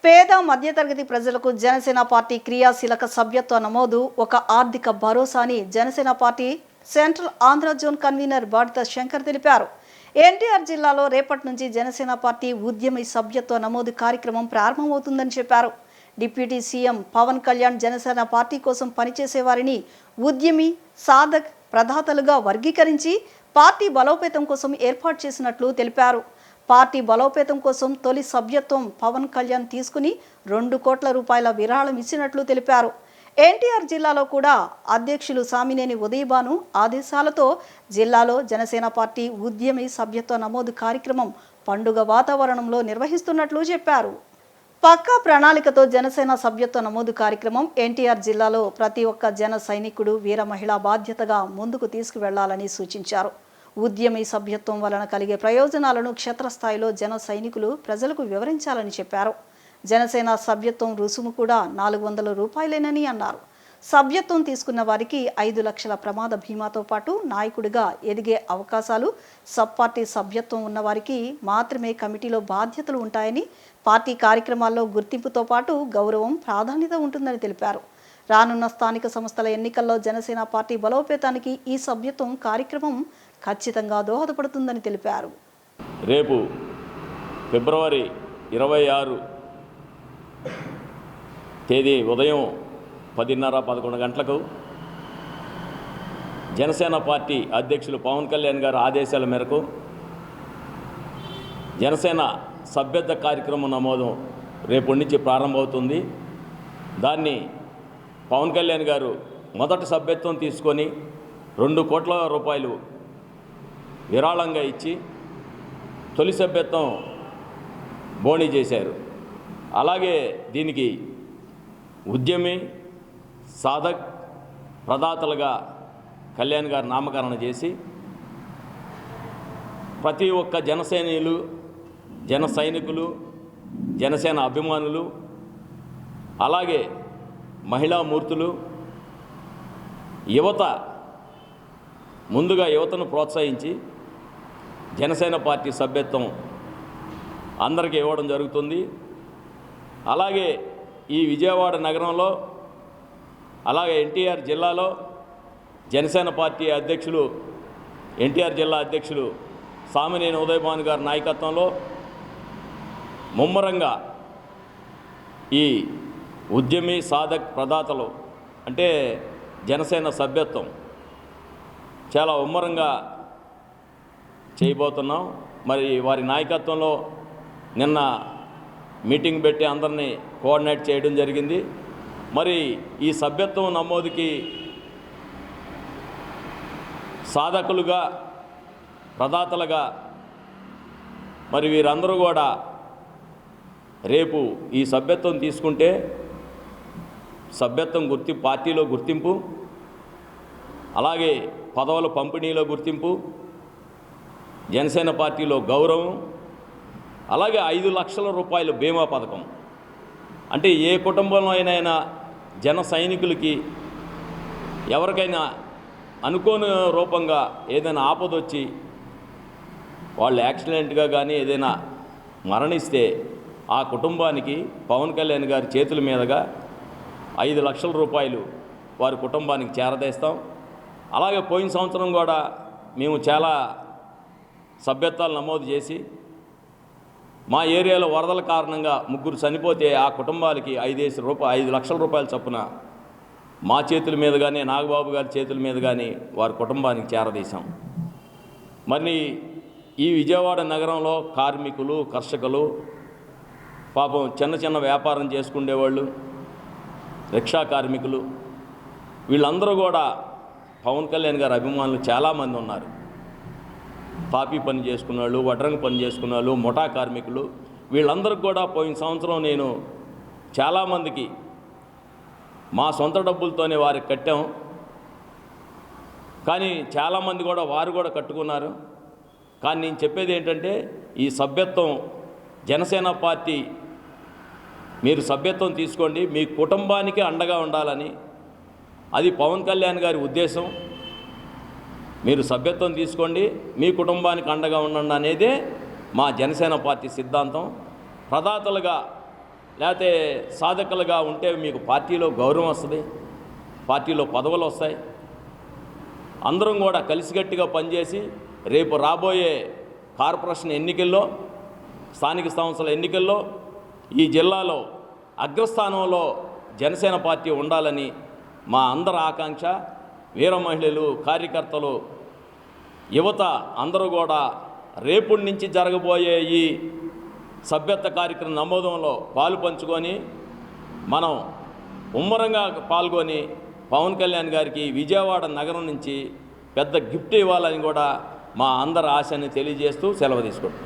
పేద మధ్యతరగతి ప్రజలకు జనసేన పార్టీ క్రియాశీలక సభ్యత్వ నమోదు ఒక ఆర్థిక భరోసా అని Janasena party central Andhra zone convener Badita Shankar తెలిపారు. ఎన్టీఆర్ జిల్లాలో రేపటి నుంచి జనసేన పార్టీ ఉద్యమి సభ్యత్వ నమోదు కార్యక్రమం ప్రారంభమవుతుందని చెప్పారు. Deputy CM Pawan Kalyan Janasena party కోసం పనిచేసే వారిని ఉద్యమి, సాధక్, ప్రదాతలుగా వర్గీకరించి పార్టీ బలోపేతం కోసం ఏర్పాటు చేసినట్లు తెలిపారు. పార్టీ బలోపేతం కోసం తొలి సభ్యత్వం పవన్ కళ్యాణ్ తీసుకుని 2 కోట్ల రూపాయల విరాళం ఇచ్చినట్లు తెలిపారు. ఎన్టీఆర్ జిల్లాలో కూడా అధ్యక్షులు సామినేని ఉదయభాను ఆదేశాలతో జిల్లాలో జనసేన పార్టీ ఉద్యమి సభ్యత్వ నమోదు కార్యక్రమం పండుగ వాతావరణంలో నిర్వహిస్తున్నట్లు చెప్పారు. పక్కా ప్రణాళికతో జనసేన సభ్యత్వ నమోదు కార్యక్రమం ఎన్టీఆర్ జిల్లాలో ప్రతి ఒక్క జన సైనికుడు, వీర మహిళా బాధ్యతగా ముందుకు తీసుకువెళ్లాలని సూచించారు. ఉద్యమి సభ్యత్వం వలన కలిగే ప్రయోజనాలను క్షేత్రస్థాయిలో జన సైనికులు ప్రజలకు వివరించాలని చెప్పారు. జనసేన సభ్యత్వం రుసుము కూడా 400 రూపాయలేనని అన్నారు. సభ్యత్వం తీసుకున్న వారికి 5 లక్షల ప్రమాద బీమాతో పాటు నాయకుడిగా ఎదిగే అవకాశాలు, సబ్ పార్టీ సభ్యత్వం ఉన్న వారికి మాత్రమే కమిటీలో బాధ్యతలు ఉంటాయని, పార్టీ కార్యక్రమాల్లో గుర్తింపుతో పాటు గౌరవం, ప్రాధాన్యత ఉంటుందని తెలిపారు. రానున్న స్థానిక సంస్థల ఎన్నికల్లో జనసేన పార్టీ బలోపేతానికి ఈ సభ్యత్వం కార్యక్రమం ఖచ్చితంగా దోహదపడుతుందని తెలిపారు. రేపు ఫిబ్రవరి 26 తేదీ ఉదయం 10:30-11 గంటలకు జనసేన పార్టీ అధ్యక్షులు పవన్ కళ్యాణ్ గారి ఆదేశాల మేరకు జనసేన సభ్యత్వ కార్యక్రమం నమోదు రేపటి నుంచి ప్రారంభమవుతుంది. దాన్ని పవన్ కళ్యాణ్ గారు మొదటి సభ్యత్వం తీసుకొని 2 కోట్ల రూపాయలు విరాళంగా ఇచ్చి తొలి సభ్యత్వం బోణీ చేశారు. అలాగే దీనికి ఉద్యమి, సాధక్, ప్రదాతలుగా కళ్యాణ్ గారు నామకరణ చేసి ప్రతి ఒక్క జన సైనికులు, జనసేన అభిమానులు, అలాగే మహిళా మూర్తులు, ముందుగా యువతను ప్రోత్సహించి జనసేన పార్టీ సభ్యత్వం అందరికీ ఇవ్వడం జరుగుతుంది. అలాగే ఈ విజయవాడ నగరంలో, అలాగే ఎన్టీఆర్ జిల్లాలో జనసేన పార్టీ అధ్యక్షులు, ఎన్టీఆర్ జిల్లా అధ్యక్షులు సామినేని ఉదయభాను గారి నాయకత్వంలో ముమ్మరంగా ఈ ఉద్యమి, సాధక్, ప్రదాతలు అంటే జనసేన సభ్యత్వం చాలా ముమ్మరంగా చేయబోతున్నాం. మరి వారి నాయకత్వంలో నిన్న మీటింగ్ పెట్టి అందరినీ కోఆర్డినేట్ చేయడం జరిగింది. మరి ఈ సభ్యత్వం నమోదుకి సాధకులుగా, ప్రదాతలుగా మరి వీరందరూ కూడా రేపు ఈ సభ్యత్వం తీసుకుంటే సభ్యత్వం పార్టీలో గుర్తింపు, అలాగే పదవుల పంపిణీలో గుర్తింపు, జనసేన పార్టీలో గౌరవం, అలాగే 5 లక్షల రూపాయల బీమా పథకం. అంటే ఏ కుటుంబంలో అయినా జన సైనికులకి ఎవరికైనా అనుకోని రూపంగా ఏదైనా ఆపదొచ్చి వాళ్ళు యాక్సిడెంట్గా కానీ ఏదైనా మరణిస్తే ఆ కుటుంబానికి పవన్ కళ్యాణ్ గారి చేతుల మీదుగా 5 లక్షల రూపాయలు వారి కుటుంబానికి చేరదేస్తాం. అలాగే పోయిన సంవత్సరం కూడా మేము చాలా సభ్యత్వాలు నమోదు చేసి మా ఏరియాలో వరదల కారణంగా 3 చనిపోతే ఆ కుటుంబాలకి 5 లక్షల రూపాయల చొప్పున మా చేతుల మీద కానీ, నాగబాబు గారి చేతుల మీద కానీ వారి కుటుంబానికి చేరదీశాం. మరి ఈ విజయవాడ నగరంలో కార్మికులు, కర్షకులు, పాపం చిన్న వ్యాపారం చేసుకునేవాళ్ళు, రిక్షా కార్మికులు, వీళ్ళందరూ కూడా పవన్ కళ్యాణ్ గారి అభిమానులు చాలామంది ఉన్నారు. తాపీ పని చేసుకున్న వాళ్ళు, వడ్రంగి పని చేసుకున్న వాళ్ళు, ముఠా కార్మికులు, వీళ్ళందరికీ కూడా పోయిన సంవత్సరం నేను చాలామందికి మా సొంత డబ్బులతోనే వారికి కట్టాం. కానీ చాలామంది కూడా వారు కూడా కట్టుకున్నారు. కానీ నేను చెప్పేది ఏంటంటే ఈ సభ్యత్వం జనసేన పార్టీ మీరు సభ్యత్వం తీసుకోండి, మీ కుటుంబానికి అండగా ఉండాలని, అది పవన్ కళ్యాణ్ గారి ఉద్దేశం. మీరు సభ్యత్వం తీసుకోండి, మీ కుటుంబానికి అండగా ఉండండి అనేదే మా జనసేన పార్టీ సిద్ధాంతం. ప్రదాతలుగా లేకపోతే సాధకులుగా ఉంటే మీకు పార్టీలో గౌరవం వస్తుంది, పార్టీలో పదవులు వస్తాయి. అందరం కూడా కలిసికట్టుగా పనిచేసి రేపు రాబోయే కార్పొరేషన్ ఎన్నికల్లో, స్థానిక సంస్థల ఎన్నికల్లో ఈ జిల్లాలో అగ్రస్థానంలో జనసేన పార్టీ ఉండాలని మా అందరి ఆకాంక్ష. వీర మహిళలు, కార్యకర్తలు, యువత అందరూ కూడా రేపటి నుంచి జరగబోయే ఈ సభ్యత్వ కార్యక్రమం నమోదంలో పాలు పంచుకొని మనం ముమ్మరంగా పాల్గొని పవన్ కళ్యాణ్ గారికి విజయవాడ నగరం నుంచి పెద్ద గిఫ్ట్ ఇవ్వాలని కూడా మా అందరి ఆశని తెలియజేస్తూ సెలవు తీసుకుంటాం.